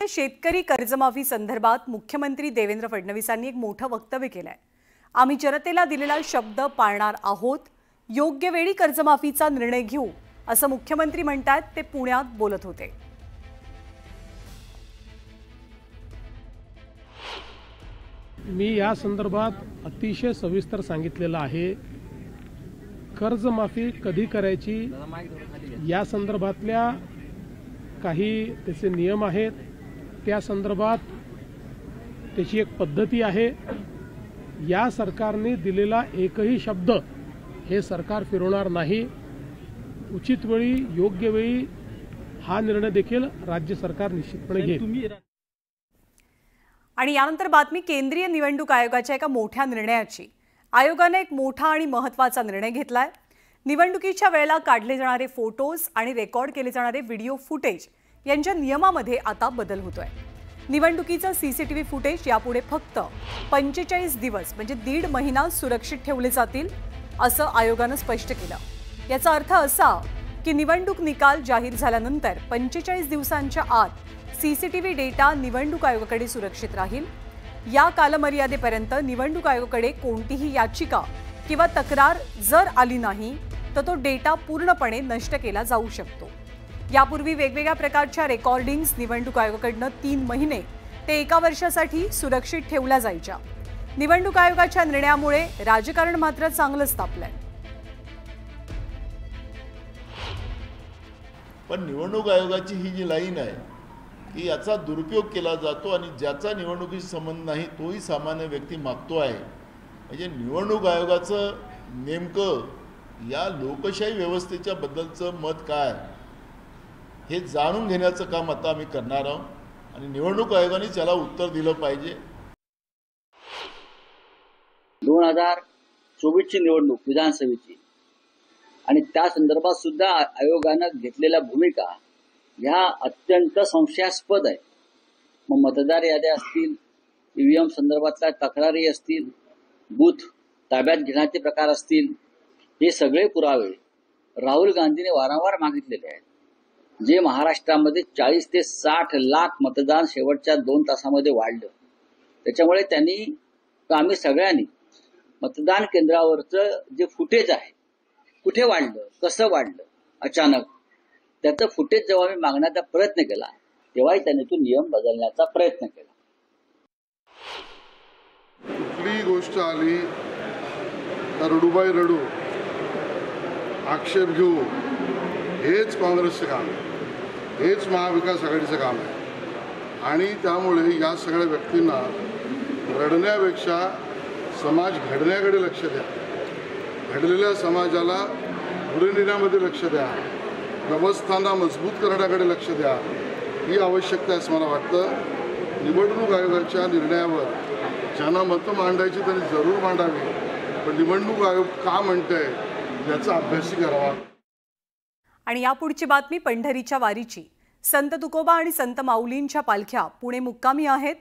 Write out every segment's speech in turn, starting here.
शेतकरी कर्जमाफी संदर्भात मुख्यमंत्री देवेंद्र फडणवीसांनी एक मोठं वक्तव्य केलंय। आम्ही जनतेला दिलेला शब्द पाळणार आहोत, योग्य वेळी कर्जमाफीचा निर्णय घेऊ असं मुख्यमंत्री म्हणतात। ते पुण्यात बोलत होते। मी या संदर्भात अतिशय सविस्तर सांगितलेलं आहे। कर्जमाफी कधी करायची या संदर्भातल्या काही त्याचे नियम आहेत, त्या संदर्भात त्याची एक पद्धती आहे। या सरकारने दिलेला एकही शब्द हे सरकार फिरवणार नाही। उचित वेळी योग्य वेळी हा निर्णय देखील राज्य सरकार निश्चितपणे घेईल। आणि यानंतर बातमी केंद्रीय निवडणूक आयोगाच्या एका मोठ्या निर्णयाची। आयोगाने एक मोठा आणि महत्त्वाचा निर्णय घेतलाय। निवडणुकीच्या वेळेला काढले जाणारे फोटोज आणि रेकॉर्ड केले जाणारे व्हिडिओ फुटेज यांच्या नियमामध्ये आता बदल होतोय। निवडणुकीचं सीसीटीव्ही फुटेज यापुढे फक्त 45 दिवस म्हणजे 1.5 महिना सुरक्षित ठेवले जातील असं आयोगाने स्पष्ट केलं। याचा अर्थ असा की निवडणूक निकाल जाहीर झाल्यानंतर 45 दिवसांच्या आत सीसीटीव्ही डेटा निवडणूक आयोगाकडे सुरक्षित राहील। या कालमर्यादेपर्यंत निवडणूक आयोगाकडे कोणतीही याचिका किंवा तक्रार जर आली नाही तर तो डेटा पूर्णपणे नष्ट केला जाऊ शकतो। यापूर्वी वेगवेगळ्या प्रकारच्या रेकॉर्डिंग्स निवडणूक आयोगाकडून 3 महिने ते 1 वर्षासाठी सुरक्षित ठेवल्या जायच्या। निवडणूक आयोगाच्या निर्णयामुळे राजकारण मात्र चांगलंच तापलंय। पण निवडणूक आयोगाची ही जी लाईन आहे की याचा दुरुपयोग केला जातो आणि ज्याचा निवडणुकीशी संबंध नाही तोही सामान्य व्यक्ती मागतो आहे। म्हणजे निवडणूक आयोगाचं नेमकं या लोकशाही व्यवस्थेच्या बद्दलचं मत काय हे जाणून घेण्याचं काम आता आम्ही करणार आहोत आणि निवडणूक आयोगाने त्याला उत्तर दिलं पाहिजे। 2024ची निवडणूक विधानसभेची आणि त्या संदर्भात सुद्धा आयोगानं घेतलेल्या भूमिका ह्या अत्यंत संशयास्पद आहे। मग मतदार याद्या असतील, ईव्हीएम संदर्भातल्या तक्रारी असतील, बूथ ताब्यात घेण्याचे प्रकार असतील, हे सगळे पुरावे राहुल गांधीने वारंवार मागितलेले आहेत। जे महाराष्ट्रामध्ये 40 ते 60 लाख मतदान शेवटच्या 2 तासामध्ये वाढलं, त्याच्यामुळे त्यांनी आम्ही सगळ्यांनी मतदान केंद्रावरचं जे फुटेज आहे कुठे वाढलं, कसं वाढलं अचानक, त्याचं फुटेज जेव्हा मी मागण्याचा प्रयत्न केला तेव्हाही त्यांनी तो नियम बदलण्याचा प्रयत्न केला। कुठलीही गोष्ट आली तर रडूबाई रडू, आक्षेप घेऊ, हेच काँग्रेसचं काम आहे, हेच महाविकास आघाडीचं काम आहे। आणि त्यामुळे या सगळ्या व्यक्तींना रडण्यापेक्षा समाज घडण्याकडे लक्ष द्या, घडलेल्या समाजाला पुढे नेण्यामध्ये लक्ष द्या, व्यवस्थांना मजबूत करण्याकडे लक्ष द्या, ही आवश्यकता आहे असं मला वाटतं। निवडणूक आयोगाच्या निर्णयावर ज्यांना मतं मांडायची त्यांनी जरूर मांडावी, पण निवडणूक आयोग का म्हणतंय याचा अभ्यासही करावा। आणि यापुढची बातमी पंढरीच्या वारीची। संत तुकोबा आणि संत माऊलींच्या पालख्या पुणे मुक्कामी आहेत।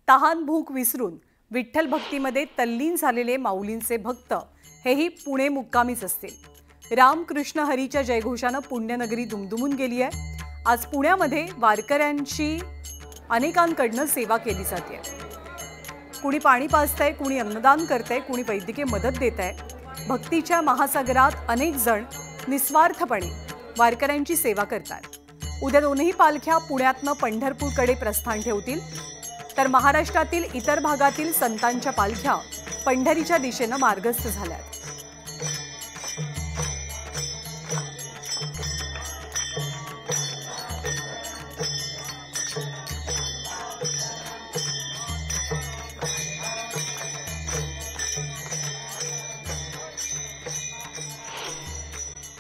तहान भूक विसरून विठ्ठल भक्तीमध्ये तल्लीन झालेले माऊलींचे भक्त हेही पुणे मुक्कामीच असतील। राम कृष्ण हरीच्या जयघोषानं पुण्यनगरी दुमदुमून गेली आहे। आज पुण्यामध्ये वारकऱ्यांची अनेकांकडनं सेवा केली जाते। कुणी पाणी पाजतंय, कुणी अन्नदान करतंय, कुणी वैद्यकीय मदत देतंय। भक्तीच्या महासागरात अनेक जण निस्वार्थपणे वारकऱ्यांची सेवा करतात। उद्या दोन्ही पालख्या पुण्यातनं पंढरपूरकडे प्रस्थान ठेवतील, तर महाराष्ट्रातील इतर भागातील संतांच्या पालख्या पंढरीच्या दिशेनं मार्गस्थ झाल्यात।